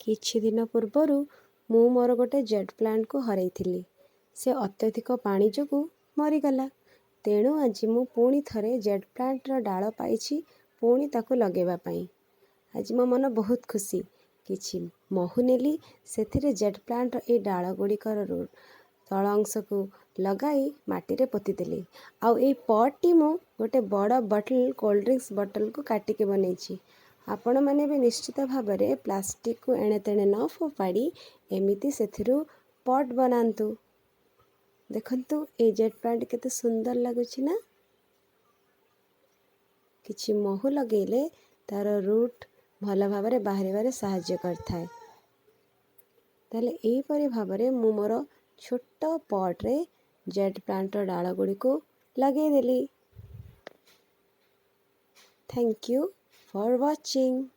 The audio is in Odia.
କିଛି ଦିନ ପୂର୍ବରୁ ମୁଁ ମୋର ଗୋଟେ ଜେଟ୍ ପ୍ଲାଣ୍ଟକୁ ହରାଇଥିଲି। ସେ ଅତ୍ୟଧିକ ପାଣି ଯୋଗୁଁ ମରିଗଲା। ତେଣୁ ଆଜି ମୁଁ ପୁଣି ଥରେ ଜେଟ୍ ପ୍ଲାଣ୍ଟର ଡାଳ ପାଇଛି ପୁଣି ତାକୁ ଲଗାଇବା ପାଇଁ। ଆଜି ମୋ ମନ ବହୁତ ଖୁସି। କିଛି ମହୁ ନେଲି, ସେଥିରେ ଜେଟ୍ ପ୍ଲାଣ୍ଟର ଏଇ ଡାଳ ଗୁଡ଼ିକର ତଳ ଅଂଶକୁ ଲଗାଇ ମାଟିରେ ପୋତିଦେଲି। ଆଉ ଏଇ ପଟ୍ଟି ମୁଁ ଗୋଟେ ବଡ଼ ବଟଲ୍ କୋଲ୍ଡ ଡ୍ରିଙ୍କ୍ସ ବଟଲକୁ କାଟିକି ବନେଇଛି। ଆପଣମାନେ ବି ନିଶ୍ଚିତ ଭାବରେ ପ୍ଲାଷ୍ଟିକକୁ ଏଣେ ତେଣେ ନ ଫୋପାଡ଼ି ଏମିତି ସେଥିରୁ ପଟ୍ ବନାନ୍ତୁ। ଦେଖନ୍ତୁ ଏଇ ଜେଟ୍ ପ୍ଲାଣ୍ଟ କେତେ ସୁନ୍ଦର ଲାଗୁଛି ନା? କିଛି ମହୁ ଲଗାଇଲେ ତା'ର ରୁଟ୍ ଭଲ ଭାବରେ ବାହାରିବାରେ ସାହାଯ୍ୟ କରିଥାଏ। ତାହେଲେ ଏହିପରି ଭାବରେ ମୁଁ ମୋର ଛୋଟ ପଟ୍ରେ ଜେଟ୍ ପ୍ଲାଣ୍ଟର ଡାଳ ଗୁଡ଼ିକୁ ଲଗାଇଦେଲି। Thank you for watching.